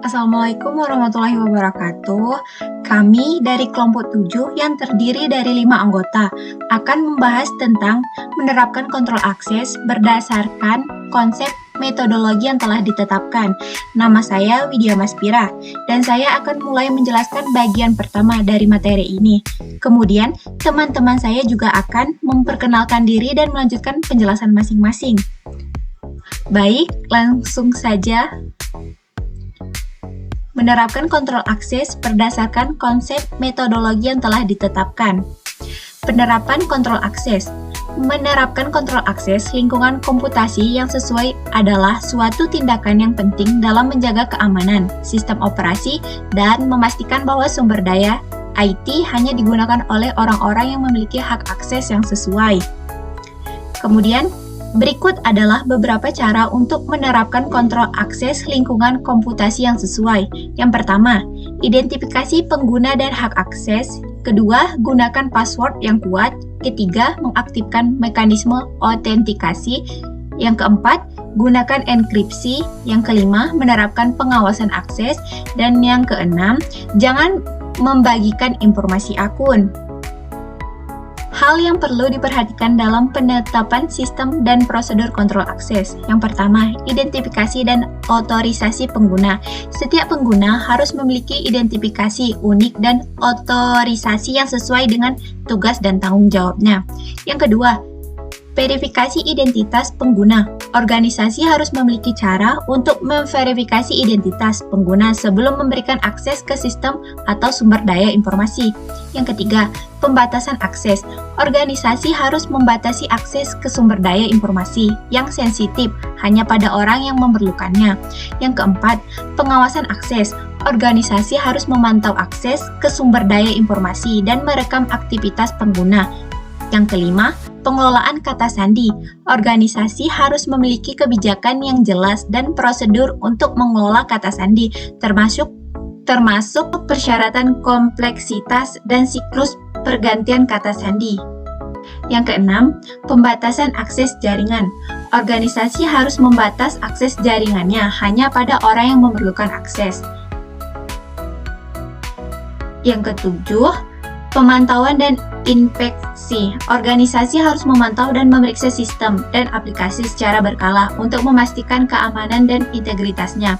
Assalamualaikum warahmatullahi wabarakatuh. Kami dari kelompok 7 yang terdiri dari 5 anggota akan membahas tentang menerapkan kontrol akses berdasarkan konsep metodologi yang telah ditetapkan. Nama saya Widya Maspira dan saya akan mulai menjelaskan bagian pertama dari materi ini. Kemudian, teman-teman saya juga akan memperkenalkan diri dan melanjutkan penjelasan masing-masing. Baik, langsung saja. Menerapkan kontrol akses berdasarkan konsep metodologi yang telah ditetapkan. Penerapan kontrol akses. Menerapkan kontrol akses lingkungan komputasi yang sesuai adalah suatu tindakan yang penting dalam menjaga keamanan sistem operasi dan memastikan bahwa sumber daya IT hanya digunakan oleh orang-orang yang memiliki hak akses yang sesuai. Kemudian, berikut adalah beberapa cara untuk menerapkan kontrol akses lingkungan komputasi yang sesuai. Yang pertama, identifikasi pengguna dan hak akses. Kedua, gunakan password yang kuat. Ketiga, mengaktifkan mekanisme autentikasi. Yang keempat, gunakan enkripsi. Yang kelima, menerapkan pengawasan akses. Dan yang keenam, jangan membagikan informasi akun. Hal yang perlu diperhatikan dalam penetapan sistem dan prosedur kontrol akses. Yang pertama, identifikasi dan otorisasi pengguna. Setiap pengguna harus memiliki identifikasi unik dan otorisasi yang sesuai dengan tugas dan tanggung jawabnya. Yang kedua, verifikasi identitas pengguna. Organisasi harus memiliki cara untuk memverifikasi identitas pengguna sebelum memberikan akses ke sistem atau sumber daya informasi. Yang ketiga, pembatasan akses. Organisasi harus membatasi akses ke sumber daya informasi yang sensitif hanya pada orang yang memerlukannya. Yang keempat, pengawasan akses. Organisasi harus memantau akses ke sumber daya informasi dan merekam aktivitas pengguna. Yang kelima, pengelolaan kata sandi. Organisasi harus memiliki kebijakan yang jelas dan prosedur untuk mengelola kata sandi, termasuk persyaratan kompleksitas dan siklus pergantian kata sandi. Yang keenam, pembatasan akses jaringan. Organisasi harus membatas akses jaringannya hanya pada orang yang memerlukan akses. Yang ketujuh, pemantauan dan inspeksi. Organisasi harus memantau dan memeriksa sistem dan aplikasi secara berkala untuk memastikan keamanan dan integritasnya.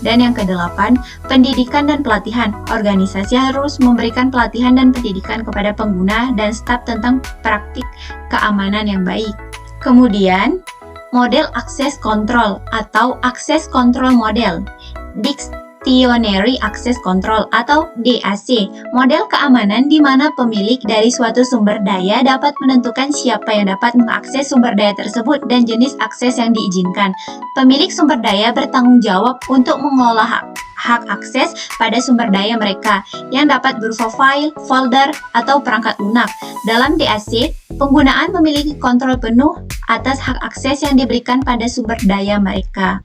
Dan yang kedelapan, pendidikan dan pelatihan. Organisasi harus memberikan pelatihan dan pendidikan kepada pengguna dan staf tentang praktik keamanan yang baik. Kemudian, model akses kontrol atau akses kontrol model. Dictionary Access Control atau DAC, model keamanan di mana pemilik dari suatu sumber daya dapat menentukan siapa yang dapat mengakses sumber daya tersebut dan jenis akses yang diizinkan. Pemilik sumber daya bertanggung jawab untuk mengelola hak akses pada sumber daya mereka yang dapat berupa file, folder, atau perangkat lunak. Dalam DAC, penggunaan memiliki kontrol penuh atas hak akses yang diberikan pada sumber daya mereka.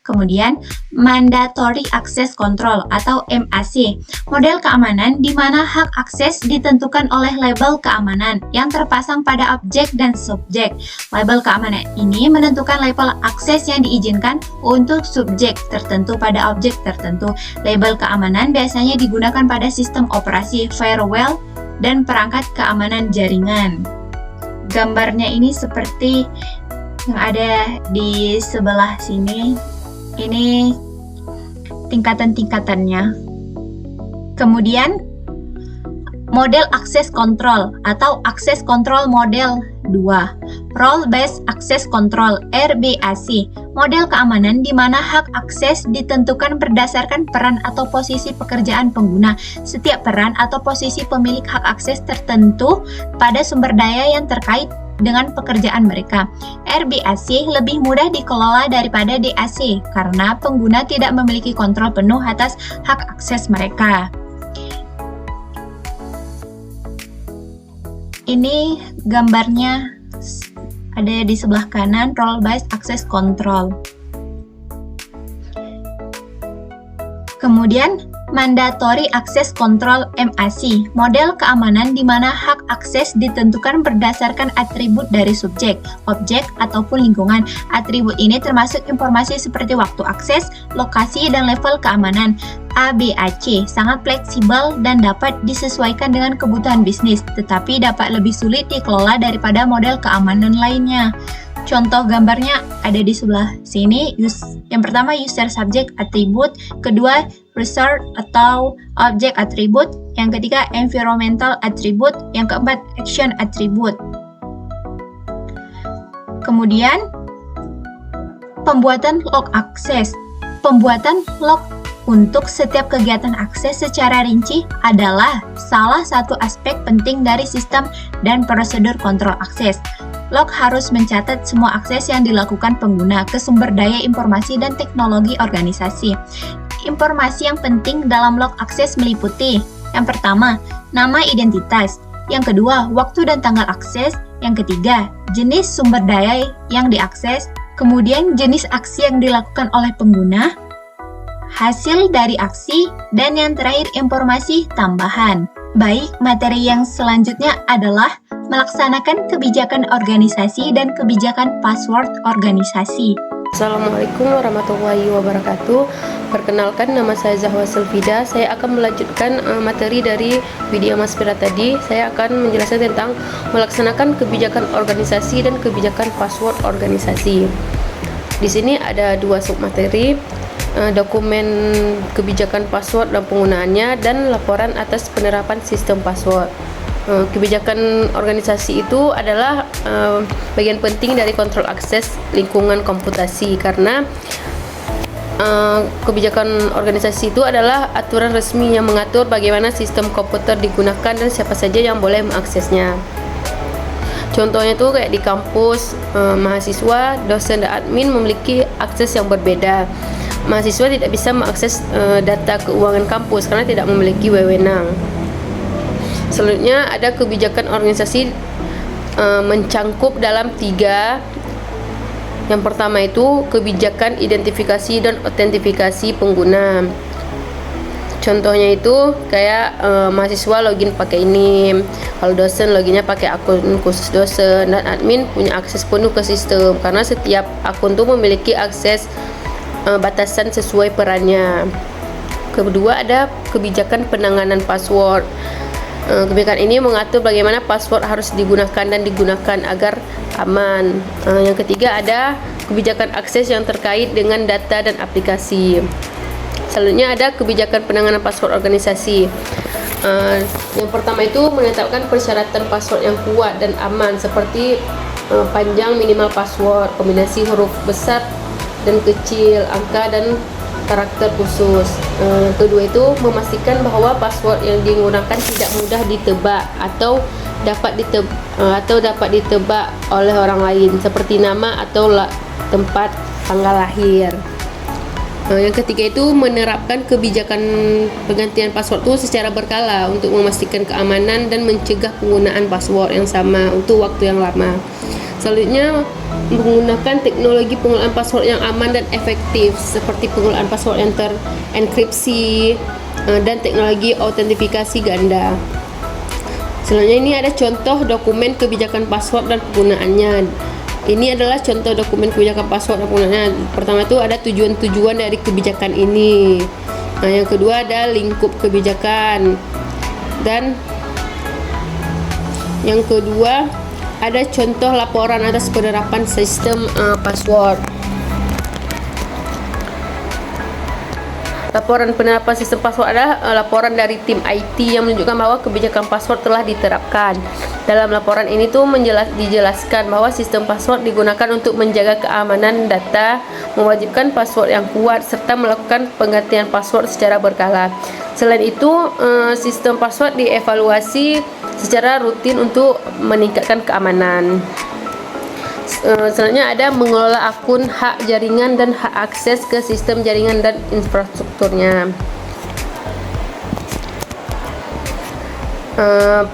Kemudian, Mandatory Access Control atau MAC, model keamanan di mana hak akses ditentukan oleh label keamanan yang terpasang pada objek dan subjek. Label keamanan ini menentukan level akses yang diizinkan untuk subjek tertentu pada objek tertentu. Label keamanan biasanya digunakan pada sistem operasi, firewall, dan perangkat keamanan jaringan. Gambarnya ini seperti yang ada di sebelah sini. Ini tingkatan-tingkatannya. Kemudian, model akses kontrol atau akses kontrol model 2. Role Based Access Control (RBAC), model keamanan di mana hak akses ditentukan berdasarkan peran atau posisi pekerjaan pengguna. Setiap peran atau posisi pemilik hak akses tertentu pada sumber daya yang terkait dengan pekerjaan mereka. RBAC lebih mudah dikelola daripada DAC karena pengguna tidak memiliki kontrol penuh atas hak akses mereka. Ini gambarnya ada di sebelah kanan, Role Based Access Control. Kemudian, Mandatory Access Control (MAC), model keamanan di mana hak akses ditentukan berdasarkan atribut dari subjek, objek, ataupun lingkungan. Atribut ini termasuk informasi seperti waktu akses, lokasi, dan level keamanan. ABAC sangat fleksibel dan dapat disesuaikan dengan kebutuhan bisnis, tetapi dapat lebih sulit dikelola daripada model keamanan lainnya. Contoh gambarnya ada di sebelah sini. Yang pertama user subject attribute, kedua resource atau object attribute, yang ketiga environmental attribute, yang keempat action attribute. Kemudian pembuatan log akses. Pembuatan log untuk setiap kegiatan akses secara rinci adalah salah satu aspek penting dari sistem dan prosedur kontrol akses. Log harus mencatat semua akses yang dilakukan pengguna ke sumber daya informasi dan teknologi organisasi. Informasi yang penting dalam log akses meliputi: yang pertama, nama identitas; yang kedua, waktu dan tanggal akses; yang ketiga, jenis sumber daya yang diakses; kemudian jenis aksi yang dilakukan oleh pengguna, hasil dari aksi, dan yang terakhir informasi tambahan. Baik, materi yang selanjutnya adalah melaksanakan kebijakan organisasi dan kebijakan password organisasi. Assalamualaikum warahmatullahi wabarakatuh. Perkenalkan, nama saya Zahwa Selvida. Saya akan melanjutkan materi dari video Mas Pira tadi. Saya akan menjelaskan tentang melaksanakan kebijakan organisasi dan kebijakan password organisasi. Di sini ada dua submateri, dokumen kebijakan password dan penggunaannya, dan laporan atas penerapan sistem password. Kebijakan organisasi itu adalah bagian penting dari kontrol akses lingkungan komputasi, karena kebijakan organisasi itu adalah aturan resmi yang mengatur bagaimana sistem komputer digunakan dan siapa saja yang boleh mengaksesnya. Contohnya itu kayak di kampus, mahasiswa, dosen, dan admin memiliki akses yang berbeda. Mahasiswa tidak bisa mengakses data keuangan kampus karena tidak memiliki wewenang. Selanjutnya ada kebijakan organisasi mencangkup dalam tiga. Yang pertama itu kebijakan identifikasi dan autentifikasi pengguna. Contohnya itu kayak mahasiswa login pakai NIM, kalau dosen loginnya pakai akun khusus dosen, dan admin punya akses penuh ke sistem karena setiap akun itu memiliki akses batasan sesuai perannya. Kedua ada kebijakan penanganan password. Kebijakan ini mengatur bagaimana password harus digunakan dan digunakan agar aman. Yang ketiga ada kebijakan akses yang terkait dengan data dan aplikasi. Selanjutnya ada kebijakan penanganan password organisasi. Yang pertama itu menetapkan persyaratan password yang kuat dan aman seperti panjang minimal password, kombinasi huruf besar dan kecil, angka, dan karakter khusus. Kedua itu memastikan bahwa password yang digunakan tidak mudah ditebak atau dapat ditebak oleh orang lain seperti nama atau tempat tanggal lahir. Yang ketiga itu menerapkan kebijakan penggantian password itu secara berkala untuk memastikan keamanan dan mencegah penggunaan password yang sama untuk waktu yang lama. Selanjutnya menggunakan teknologi pengelolaan password yang aman dan efektif seperti pengelolaan password yang terenkripsi dan teknologi autentifikasi ganda. Selanjutnya ini ada contoh dokumen kebijakan password dan penggunaannya. Ini adalah contoh dokumen kebijakan password dan penggunaannya. Pertama itu ada tujuan-tujuan dari kebijakan ini. Yang kedua ada lingkup kebijakan, dan yang kedua ada contoh laporan atas penerapan sistem password. Laporan penerapan sistem password adalah laporan dari tim IT yang menunjukkan bahwa kebijakan password telah diterapkan. Dalam laporan ini dijelaskan bahwa sistem password digunakan untuk menjaga keamanan data, mewajibkan password yang kuat, serta melakukan penggantian password secara berkala. Selain itu, sistem password dievaluasi secara rutin untuk meningkatkan keamanan. Selanjutnya ada mengelola akun, hak jaringan, dan hak akses ke sistem jaringan dan infrastrukturnya.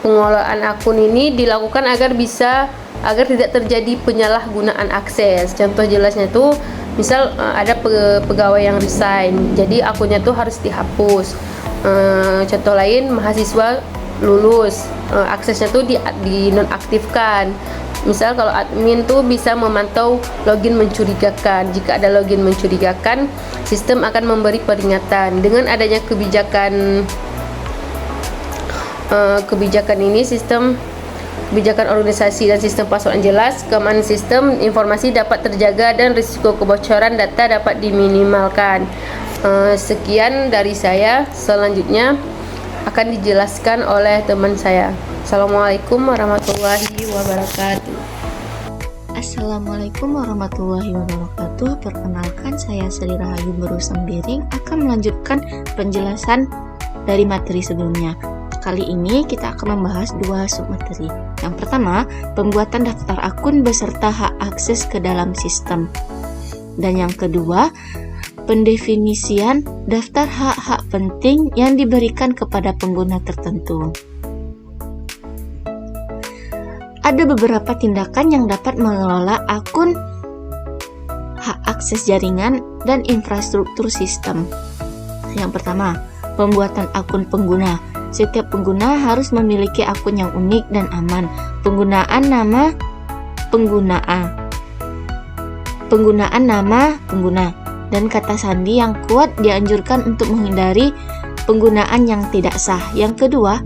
Pengelolaan akun ini dilakukan agar tidak terjadi penyalahgunaan akses. Contoh jelasnya itu misal ada pegawai yang resign, jadi akunnya tuh harus dihapus. Contoh lain, mahasiswa lulus, aksesnya tuh dinonaktifkan. Misal kalau admin tuh bisa memantau login mencurigakan. Jika ada login mencurigakan, sistem akan memberi peringatan. Dengan adanya kebijakan ini, kebijakan organisasi dan sistem password yang jelas, keamanan sistem informasi dapat terjaga dan risiko kebocoran data dapat diminimalkan. Sekian dari saya. Selanjutnya akan dijelaskan oleh teman saya. Assalamualaikum warahmatullahi wabarakatuh. Assalamualaikum warahmatullahi wabarakatuh. Perkenalkan, saya Sri Rahayu Berusembiring akan melanjutkan penjelasan dari materi sebelumnya. Kali ini kita akan membahas dua submateri. Yang pertama, pembuatan daftar akun beserta hak akses ke dalam sistem. Dan yang kedua, pendefinisian daftar hak-hak penting yang diberikan kepada pengguna tertentu. Ada beberapa tindakan yang dapat mengelola akun, hak akses jaringan, dan infrastruktur sistem. Yang pertama, pembuatan akun pengguna. Setiap pengguna harus memiliki akun yang unik dan aman. Penggunaan nama pengguna, dan kata sandi yang kuat dianjurkan untuk menghindari penggunaan yang tidak sah. Yang kedua,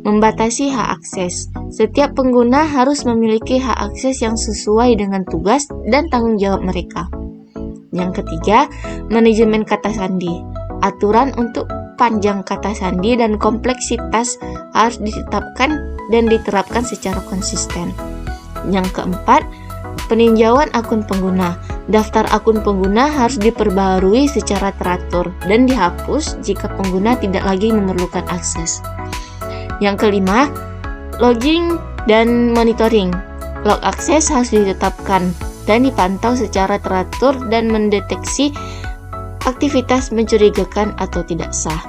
membatasi hak akses. Setiap pengguna harus memiliki hak akses yang sesuai dengan tugas dan tanggung jawab mereka. Yang ketiga, manajemen kata sandi. Aturan untuk panjang kata sandi dan kompleksitas harus ditetapkan dan diterapkan secara konsisten. Yang keempat, peninjauan akun pengguna. Daftar akun pengguna harus diperbarui secara teratur dan dihapus jika pengguna tidak lagi memerlukan akses. Yang kelima, logging dan monitoring. Log akses harus ditetapkan dan dipantau secara teratur dan mendeteksi aktivitas mencurigakan atau tidak sah.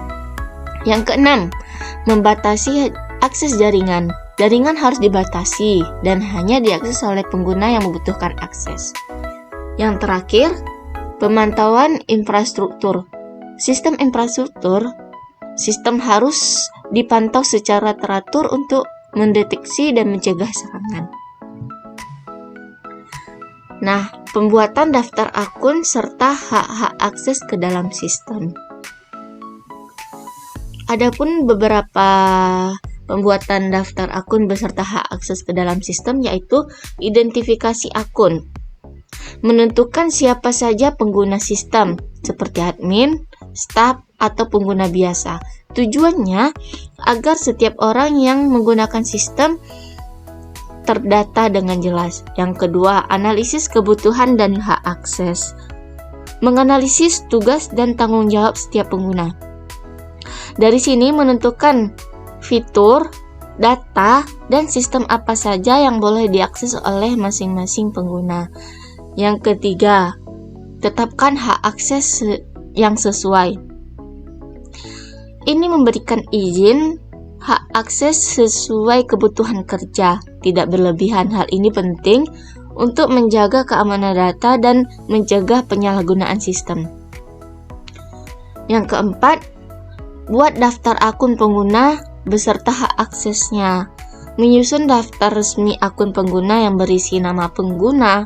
Yang keenam, membatasi akses jaringan. Jaringan harus dibatasi dan hanya diakses oleh pengguna yang membutuhkan akses. Yang terakhir, pemantauan infrastruktur. Sistem harus dipantau secara teratur untuk mendeteksi dan mencegah serangan. Nah, pembuatan daftar akun serta hak-hak akses ke dalam sistem. Adapun beberapa pembuatan daftar akun beserta hak akses ke dalam sistem, yaitu identifikasi akun. Menentukan siapa saja pengguna sistem, seperti admin, staf, atau pengguna biasa. Tujuannya agar setiap orang yang menggunakan sistem terdata dengan jelas. Yang kedua, analisis kebutuhan dan hak akses. Menganalisis tugas dan tanggung jawab setiap pengguna. Dari sini menentukan fitur, data, dan sistem apa saja yang boleh diakses oleh masing-masing pengguna. Yang ketiga, tetapkan hak akses yang sesuai. Ini memberikan izin hak akses sesuai kebutuhan kerja, tidak berlebihan. Hal ini penting untuk menjaga keamanan data dan mencegah penyalahgunaan sistem. Yang keempat, buat daftar akun pengguna beserta hak aksesnya. Menyusun daftar resmi akun pengguna yang berisi nama pengguna,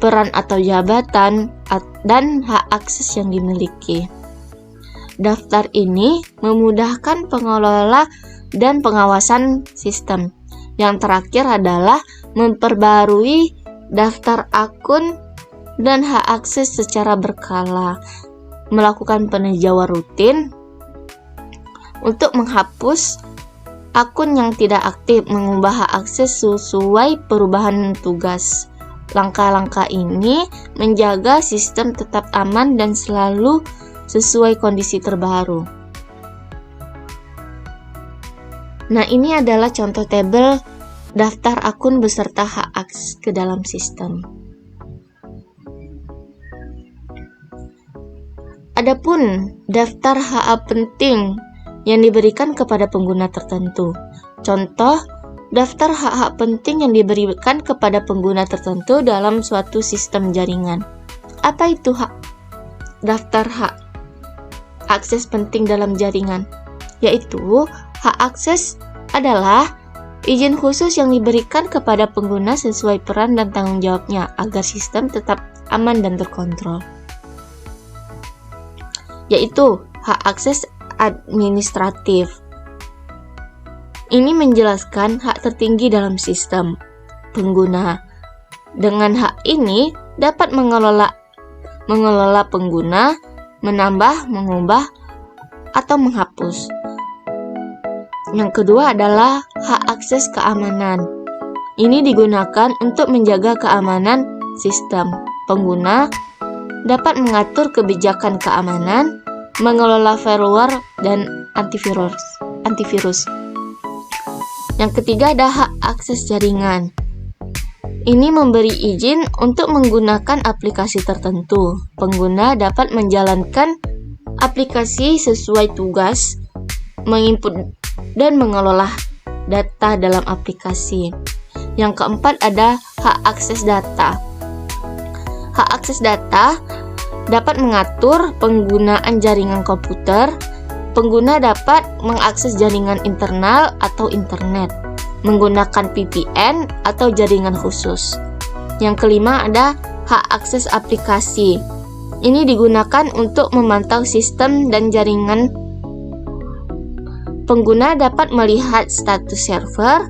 peran atau jabatan, dan hak akses yang dimiliki. Daftar ini memudahkan pengelola dan pengawasan sistem. Yang terakhir adalah memperbarui daftar akun dan hak akses secara berkala. Melakukan peninjauan rutin untuk menghapus akun yang tidak aktif, mengubah hak akses sesuai perubahan tugas. Langkah-langkah ini menjaga sistem tetap aman dan selalu sesuai kondisi terbaru. Nah, ini adalah contoh tabel daftar akun beserta hak akses ke dalam sistem. Adapun daftar hak penting yang diberikan kepada pengguna tertentu. Contoh, daftar hak-hak penting yang diberikan kepada pengguna tertentu dalam suatu sistem jaringan. Apa itu daftar hak? akses penting dalam jaringan, yaitu hak akses adalah izin khusus yang diberikan kepada pengguna sesuai peran dan tanggung jawabnya agar sistem tetap aman dan terkontrol. Yaitu hak akses administratif. Ini menjelaskan hak tertinggi dalam sistem. Pengguna dengan hak ini dapat mengelola pengguna, menambah, mengubah, atau menghapus. Yang kedua adalah hak akses keamanan. Ini digunakan untuk menjaga keamanan sistem. Pengguna dapat mengatur kebijakan keamanan, mengelola firewall, dan antivirus. Yang ketiga ada hak akses jaringan. Ini memberi izin untuk menggunakan aplikasi tertentu. Pengguna dapat menjalankan aplikasi sesuai tugas, menginput dan mengelola data dalam aplikasi. Yang keempat ada hak akses data. Hak akses data dapat mengatur penggunaan jaringan komputer. Pengguna dapat mengakses jaringan internal atau internet, menggunakan VPN atau jaringan khusus. Yang kelima ada hak akses aplikasi. Ini digunakan untuk memantau sistem dan jaringan. Pengguna dapat melihat status server,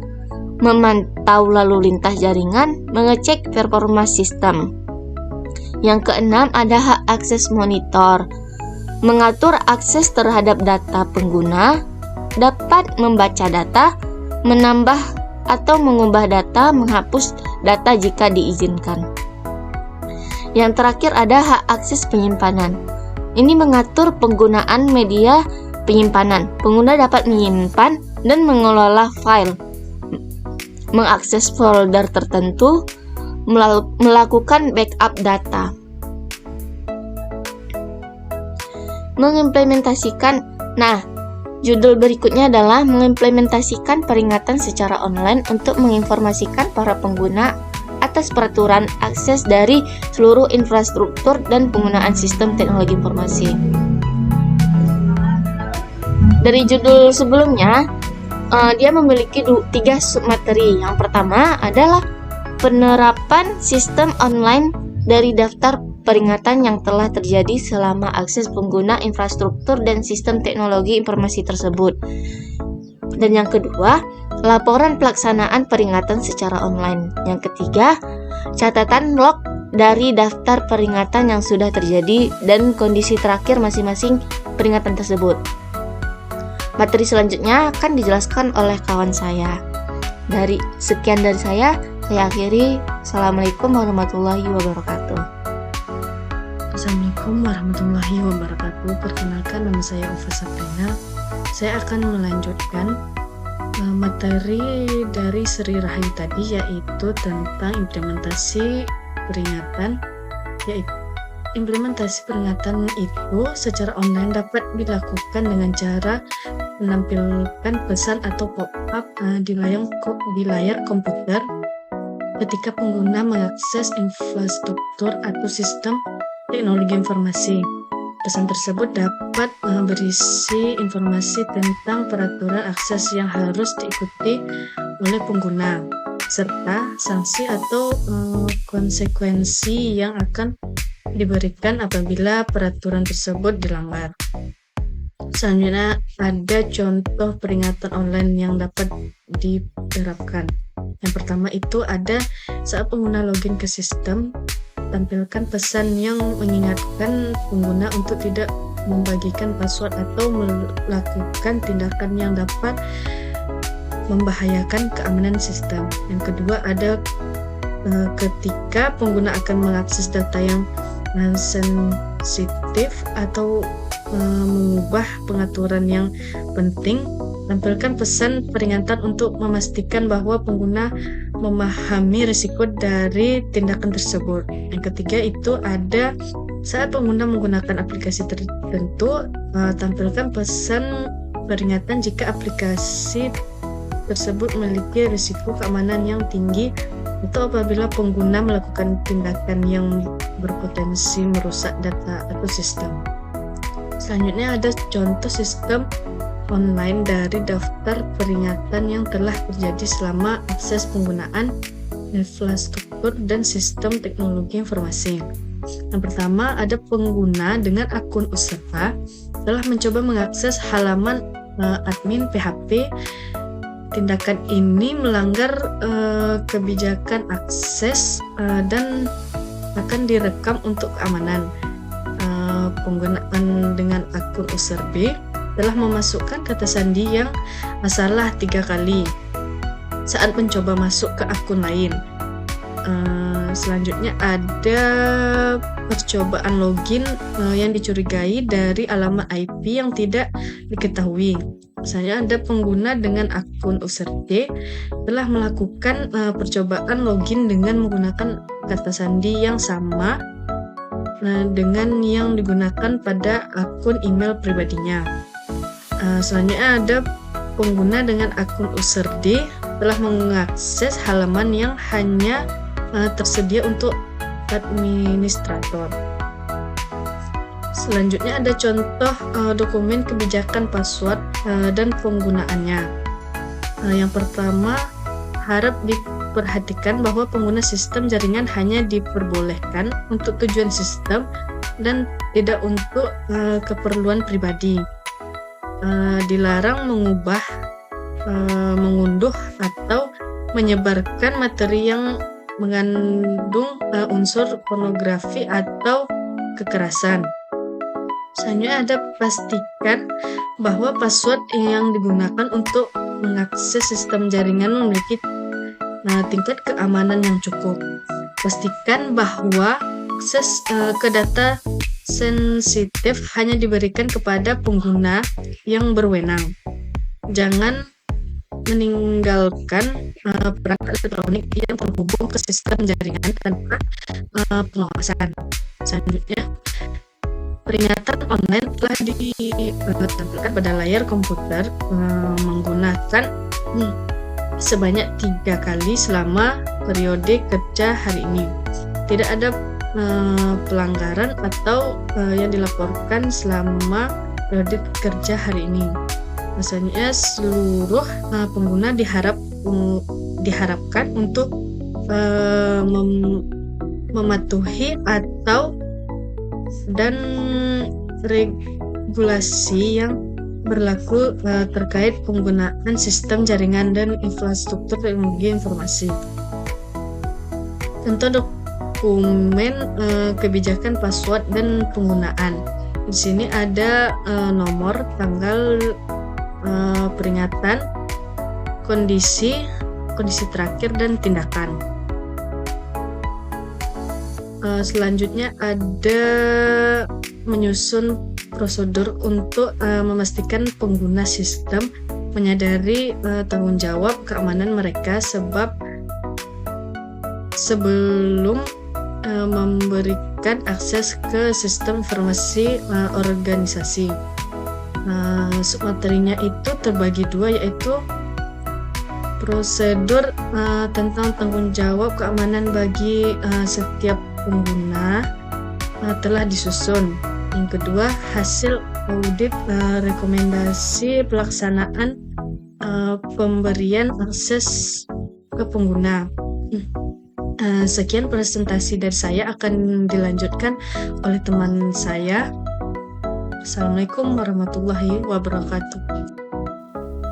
memantau lalu lintas jaringan, mengecek performa sistem. Yang keenam ada hak akses monitor. Mengatur akses terhadap data pengguna, dapat membaca data, menambah atau mengubah data, menghapus data jika diizinkan. Yang terakhir ada hak akses penyimpanan. Ini mengatur penggunaan media penyimpanan. Pengguna dapat menyimpan dan mengelola file, mengakses folder tertentu, melakukan backup data. Mengimplementasikan. Nah, judul berikutnya adalah mengimplementasikan peringatan secara online untuk menginformasikan para pengguna atas peraturan akses dari seluruh infrastruktur dan penggunaan sistem teknologi informasi. Dari judul sebelumnya, dia memiliki 3 submateri. Yang pertama adalah penerapan sistem online dari daftar peringatan yang telah terjadi selama akses pengguna infrastruktur dan sistem teknologi informasi tersebut. Dan yang kedua, laporan pelaksanaan peringatan secara online. Yang ketiga, catatan log dari daftar peringatan yang sudah terjadi dan kondisi terakhir masing-masing peringatan tersebut. Materi selanjutnya akan dijelaskan oleh kawan saya. Sekian dari saya akhiri. Assalamualaikum warahmatullahi wabarakatuh. Assalamualaikum warahmatullahi wabarakatuh. Perkenalkan, nama saya Ufa Sabrina. Saya akan melanjutkan materi dari Sri Rahayu tadi, yaitu tentang implementasi peringatan. Yaitu implementasi peringatan itu secara online dapat dilakukan dengan cara menampilkan pesan atau pop-up di layar komputer ketika pengguna mengakses infrastruktur atau sistem teknologi informasi. Pesan tersebut dapat berisi informasi tentang peraturan akses yang harus diikuti oleh pengguna, serta sanksi atau konsekuensi yang akan diberikan apabila peraturan tersebut dilanggar. Selanjutnya ada contoh peringatan online yang dapat diterapkan. Yang pertama itu ada saat pengguna login ke sistem, tampilkan pesan yang mengingatkan pengguna untuk tidak membagikan password atau melakukan tindakan yang dapat membahayakan keamanan sistem. Yang kedua ada ketika pengguna akan mengakses data yang sensitif atau mengubah pengaturan yang penting, tampilkan pesan peringatan untuk memastikan bahwa pengguna memahami risiko dari tindakan tersebut. Yang ketiga itu ada saat pengguna menggunakan aplikasi tertentu, tampilkan pesan peringatan jika aplikasi tersebut memiliki risiko keamanan yang tinggi atau apabila pengguna melakukan tindakan yang berpotensi merusak data atau sistem. Selanjutnya ada contoh sistem online dari daftar peringatan yang telah terjadi selama akses penggunaan infrastruktur dan sistem teknologi informasi. Yang pertama, ada pengguna dengan akun usaha telah mencoba mengakses halaman admin PHP. Tindakan ini melanggar kebijakan akses dan akan direkam untuk keamanan. Penggunaan dengan akun user B telah memasukkan kata sandi yang salah 3 kali saat mencoba masuk ke akun lain. Selanjutnya ada percobaan login yang dicurigai dari alamat IP yang tidak diketahui. Misalnya ada pengguna dengan akun user D telah melakukan percobaan login dengan menggunakan kata sandi yang sama dengan yang digunakan pada akun email pribadinya. Selanjutnya ada pengguna dengan akun user D telah mengakses halaman yang hanya tersedia untuk administrator. Selanjutnya ada contoh dokumen kebijakan password dan penggunaannya. Yang pertama, harap diperhatikan bahwa pengguna sistem jaringan hanya diperbolehkan untuk tujuan sistem dan tidak untuk keperluan pribadi. Dilarang mengubah, mengunduh atau menyebarkan materi yang mengandung unsur pornografi atau kekerasan. Selanjutnya ada pastikan bahwa password yang digunakan untuk mengakses sistem jaringan memiliki tingkat keamanan yang cukup. Pastikan bahwa akses ke data sensitif hanya diberikan kepada pengguna yang berwenang. Jangan meninggalkan perangkat elektronik yang terhubung ke sistem jaringan tanpa pengawasan. Selanjutnya, peringatan online telah ditampilkan pada layar komputer menggunakan sebanyak 3 kali selama periode kerja hari ini. Tidak ada pelanggaran atau yang dilaporkan selama periode kerja hari ini. Misalnya seluruh pengguna diharapkan untuk mematuhi atau dan regulasi yang berlaku terkait penggunaan sistem jaringan dan infrastruktur teknologi informasi. Contoh dokumen kebijakan password dan penggunaan. Di sini ada nomor, tanggal peringatan, kondisi terakhir, dan tindakan. Selanjutnya ada menyusun prosedur untuk memastikan pengguna sistem menyadari tanggung jawab keamanan mereka sebelum memberikan akses ke sistem informasi organisasi. Submaterinya itu terbagi 2, yaitu prosedur tentang tanggung jawab keamanan bagi setiap pengguna telah disusun. Yang kedua, hasil audit rekomendasi pelaksanaan pemberian akses ke pengguna. Sekian presentasi dari saya, akan dilanjutkan oleh teman saya. Assalamualaikum warahmatullahi wabarakatuh.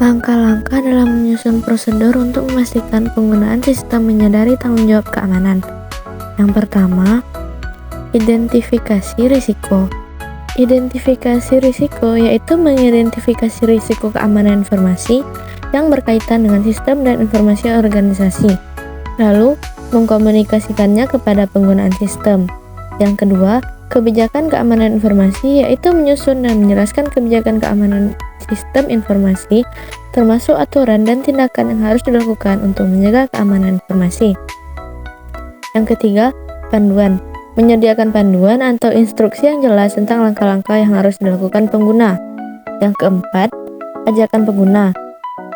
Langkah-langkah dalam menyusun prosedur untuk memastikan penggunaan sistem menyadari tanggung jawab keamanan. Yang pertama, identifikasi risiko. Identifikasi risiko yaitu mengidentifikasi risiko keamanan informasi yang berkaitan dengan sistem dan informasi organisasi, lalu mengkomunikasikannya kepada penggunaan sistem. Yang kedua, kebijakan keamanan informasi yaitu menyusun dan menjelaskan kebijakan keamanan sistem informasi, termasuk aturan dan tindakan yang harus dilakukan untuk menjaga keamanan informasi. Yang ketiga, panduan. Menyediakan panduan atau instruksi yang jelas tentang langkah-langkah yang harus dilakukan pengguna. Yang keempat, ajakan pengguna,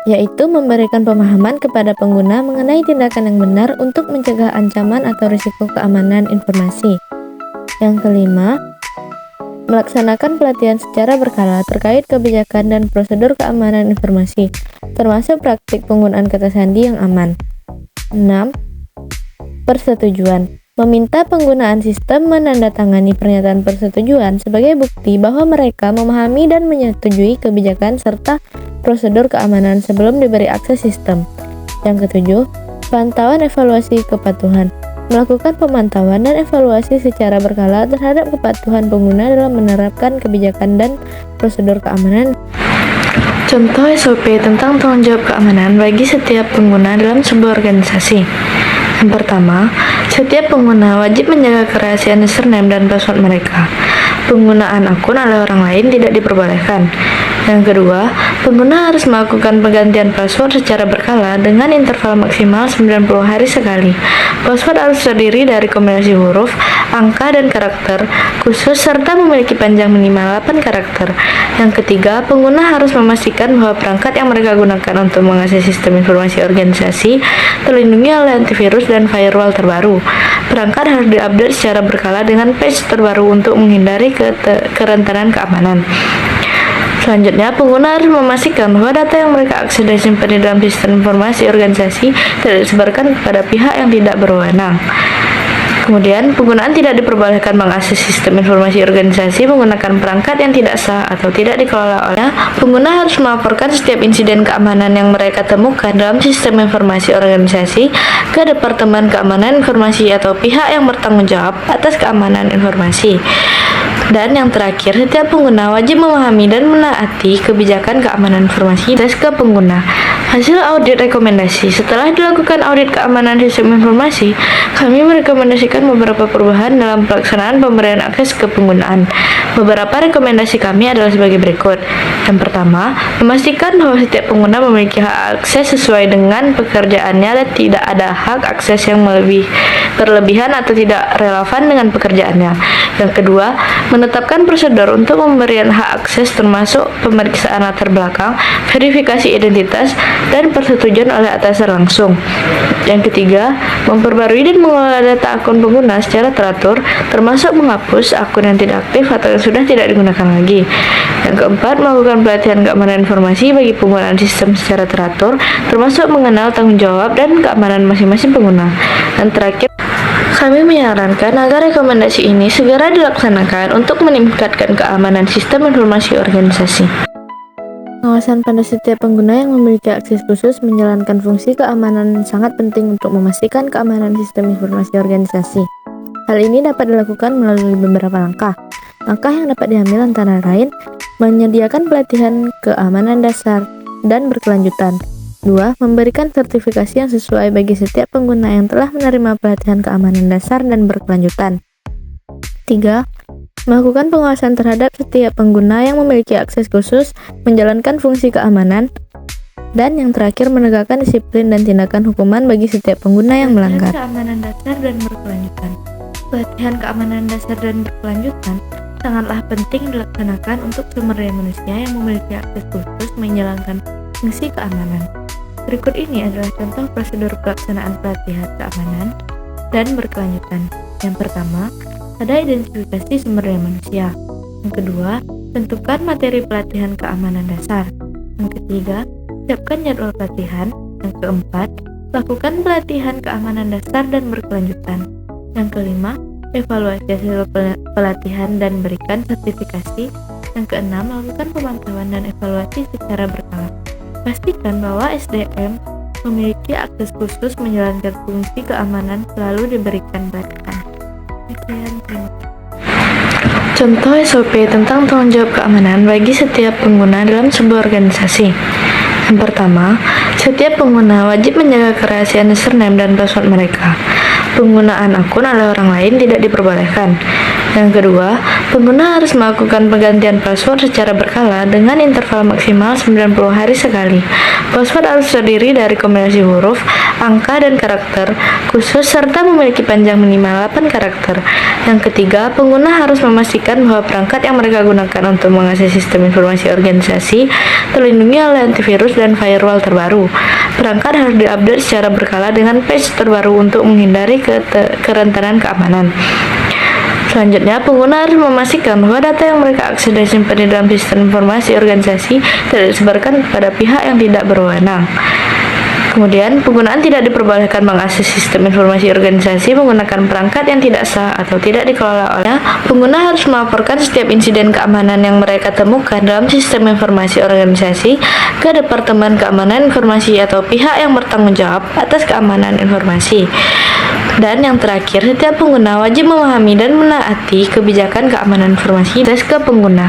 yaitu memberikan pemahaman kepada pengguna mengenai tindakan yang benar untuk mencegah ancaman atau risiko keamanan informasi. Yang kelima, Melaksanakan pelatihan secara berkala terkait kebijakan dan prosedur keamanan informasi, termasuk praktik penggunaan kata sandi yang aman. 6. Persetujuan. Meminta penggunaan sistem menandatangani pernyataan persetujuan sebagai bukti bahwa mereka memahami dan menyetujui kebijakan serta prosedur keamanan sebelum diberi akses sistem. Yang ketujuh, pantauan evaluasi kepatuhan. Melakukan pemantauan dan evaluasi secara berkala terhadap kepatuhan pengguna dalam menerapkan kebijakan dan prosedur keamanan. Contoh SOP tentang tanggung jawab keamanan bagi setiap pengguna dalam sebuah organisasi. Yang pertama, setiap pengguna wajib menjaga kerahasiaan username dan password mereka. Penggunaan akun oleh orang lain tidak diperbolehkan. Yang kedua, pengguna harus melakukan penggantian password secara berkala dengan interval maksimal 90 hari sekali. Password harus terdiri dari kombinasi huruf, angka, dan karakter khusus serta memiliki panjang minimal 8 karakter. Yang ketiga, pengguna harus memastikan bahwa perangkat yang mereka gunakan untuk mengakses sistem informasi organisasi terlindungi oleh antivirus dan firewall terbaru. Perangkat harus diupdate secara berkala dengan patch terbaru untuk menghindari kerentanan keamanan. Selanjutnya, pengguna harus memastikan bahwa data yang mereka akses dan simpan di dalam sistem informasi organisasi tidak disebarkan kepada pihak yang tidak berwenang. Kemudian, penggunaan tidak diperbolehkan mengakses sistem informasi organisasi menggunakan perangkat yang tidak sah atau tidak dikelola oleh. Pengguna harus melaporkan setiap insiden keamanan yang mereka temukan dalam sistem informasi organisasi ke Departemen Keamanan Informasi atau pihak yang bertanggung jawab atas keamanan informasi. Dan yang terakhir, setiap pengguna wajib memahami dan menaati kebijakan keamanan informasi tes ke pengguna. Hasil audit rekomendasi. Setelah dilakukan audit keamanan sistem informasi, kami merekomendasikan beberapa perubahan dalam pelaksanaan pemberian akses ke penggunaan. Beberapa rekomendasi kami adalah sebagai berikut. Yang pertama, memastikan bahwa setiap pengguna memiliki hak akses sesuai dengan pekerjaannya dan tidak ada hak akses yang berlebihan atau tidak relevan dengan pekerjaannya. Yang kedua, menetapkan prosedur untuk pemberian hak akses termasuk pemeriksaan latar belakang, verifikasi identitas, dan persetujuan oleh atasan langsung. Yang ketiga, memperbarui dan mengelola data akun pengguna secara teratur, termasuk menghapus akun yang tidak aktif atau yang sudah tidak digunakan lagi. Yang keempat, melakukan pelatihan keamanan informasi bagi penggunaan sistem secara teratur, termasuk mengenal tanggung jawab dan keamanan masing-masing pengguna. Dan terakhir, kami menyarankan agar rekomendasi ini segera dilaksanakan untuk meningkatkan keamanan sistem informasi organisasi. Pengawasan pada setiap pengguna yang memiliki akses khusus menjalankan fungsi keamanan sangat penting untuk memastikan keamanan sistem informasi organisasi. Hal ini dapat dilakukan melalui beberapa langkah. Langkah yang dapat diambil antara lain, menyediakan pelatihan keamanan dasar dan berkelanjutan. 2. Memberikan sertifikasi yang sesuai bagi setiap pengguna yang telah menerima pelatihan keamanan dasar dan berkelanjutan. 3. Melakukan pengawasan terhadap setiap pengguna yang memiliki akses khusus, menjalankan fungsi keamanan, dan yang terakhir menegakkan disiplin dan tindakan hukuman bagi setiap pengguna yang melanggar. Keamanan dasar dan berkelanjutan. Pelatihan keamanan dasar dan berkelanjutan sangatlah penting dilaksanakan untuk sumber daya manusia yang memiliki akses khusus menjalankan fungsi keamanan. Berikut ini adalah contoh prosedur pelaksanaan pelatihan keamanan dan berkelanjutan. Yang pertama, ada identifikasi sumber daya manusia. Yang kedua, tentukan materi pelatihan keamanan dasar. Yang ketiga, siapkan jadwal pelatihan. Yang keempat, lakukan pelatihan keamanan dasar dan berkelanjutan. Yang kelima, evaluasi hasil pelatihan dan berikan sertifikasi. Yang keenam, lakukan pemantauan dan evaluasi secara berkala. Pastikan bahwa SDM memiliki akses khusus menjalankan fungsi keamanan selalu diberikan pelatihan. Sekian, terima kasih. Contoh SOP tentang tanggung jawab keamanan bagi setiap pengguna dalam sebuah organisasi. Yang pertama, setiap pengguna wajib menjaga kerahasiaan username dan password mereka. Penggunaan akun oleh orang lain tidak diperbolehkan. Yang kedua, pengguna harus melakukan penggantian password secara berkala dengan interval maksimal 90 hari sekali. Password harus terdiri dari kombinasi huruf, angka, dan karakter khusus serta memiliki panjang minimal 8 karakter. Yang ketiga, pengguna harus memastikan bahwa perangkat yang mereka gunakan untuk mengakses sistem informasi organisasi terlindungi oleh antivirus dan firewall terbaru. Perangkat harus diupdate secara berkala dengan patch terbaru untuk menghindari kerentanan keamanan. Selanjutnya, pengguna harus memastikan bahwa data yang mereka akses dan simpan di dalam sistem informasi organisasi tidak disebarkan kepada pihak yang tidak berwenang. Kemudian, penggunaan tidak diperbolehkan mengakses sistem informasi organisasi menggunakan perangkat yang tidak sah atau tidak dikelola oleh. Pengguna harus melaporkan setiap insiden keamanan yang mereka temukan dalam sistem informasi organisasi ke Departemen Keamanan Informasi atau pihak yang bertanggung jawab atas keamanan informasi. Dan yang terakhir, setiap pengguna wajib memahami dan menaati kebijakan keamanan informasi tes ke pengguna.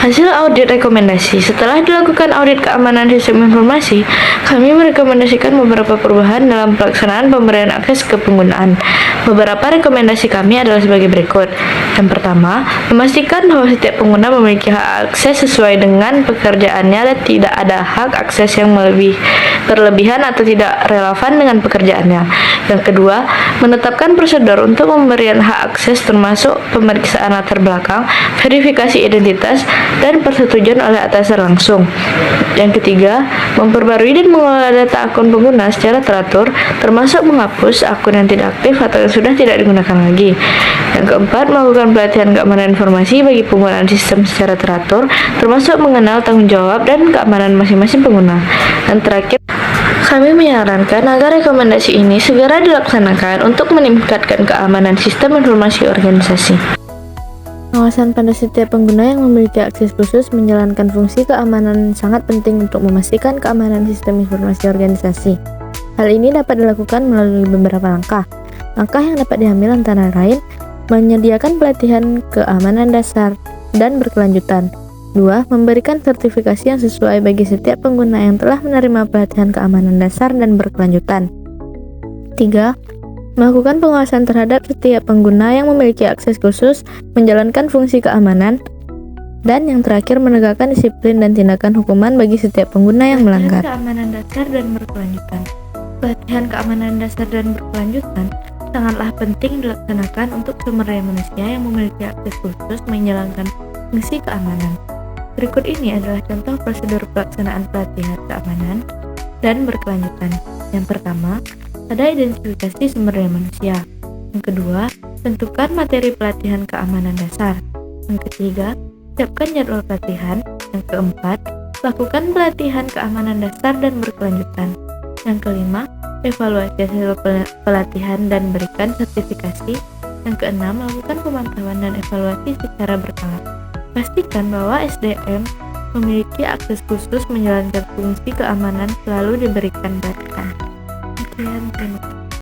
Hasil audit rekomendasi. Setelah dilakukan audit keamanan sistem informasi, kami merekomendasikan beberapa perubahan dalam pelaksanaan pemberian akses ke penggunaan. Beberapa rekomendasi kami adalah sebagai berikut. Yang pertama, memastikan bahwa setiap pengguna memiliki hak akses sesuai dengan pekerjaannya dan tidak ada hak akses yang berlebihan atau tidak relevan dengan pekerjaannya. Yang kedua, menetapkan prosedur untuk pemberian hak akses termasuk pemeriksaan latar belakang, verifikasi identitas, dan persetujuan oleh atasan langsung. Yang ketiga, memperbarui dan mengelola data akun pengguna secara teratur, termasuk menghapus akun yang tidak aktif atau yang sudah tidak digunakan lagi. Yang keempat, melakukan pelatihan keamanan informasi bagi penggunaan sistem secara teratur, termasuk mengenal tanggung jawab dan keamanan masing-masing pengguna. Dan terakhir, kami menyarankan agar rekomendasi ini segera dilaksanakan untuk meningkatkan keamanan sistem informasi organisasi. Pengawasan pada setiap pengguna yang memiliki akses khusus menjalankan fungsi keamanan sangat penting untuk memastikan keamanan sistem informasi organisasi. Hal ini dapat dilakukan melalui beberapa langkah. Langkah yang dapat diambil antara lain, menyediakan pelatihan keamanan dasar dan berkelanjutan. 2. Memberikan sertifikasi yang sesuai bagi setiap pengguna yang telah menerima pelatihan keamanan dasar dan berkelanjutan. 3. Melakukan pengawasan terhadap setiap pengguna yang memiliki akses khusus, menjalankan fungsi keamanan, dan yang terakhir menegakkan disiplin dan tindakan hukuman bagi setiap pengguna yang melanggar. Keamanan dasar dan berkelanjutan. Pelatihan keamanan dasar dan berkelanjutan sangatlah penting dilaksanakan untuk sumber daya manusia yang memiliki akses khusus menjalankan fungsi keamanan. Berikut ini adalah contoh prosedur pelaksanaan pelatihan keamanan dan berkelanjutan. Yang pertama, ada identifikasi sumber daya manusia. Yang kedua, tentukan materi pelatihan keamanan dasar. Yang ketiga, siapkan jadwal pelatihan. Yang keempat, lakukan pelatihan keamanan dasar dan berkelanjutan. Yang kelima, evaluasi hasil pelatihan dan berikan sertifikasi. Yang keenam, lakukan pemantauan dan evaluasi secara berkala. Pastikan bahwa SDM memiliki akses khusus menjalankan fungsi keamanan selalu diberikan pelatihan. Sekian, terima kasih.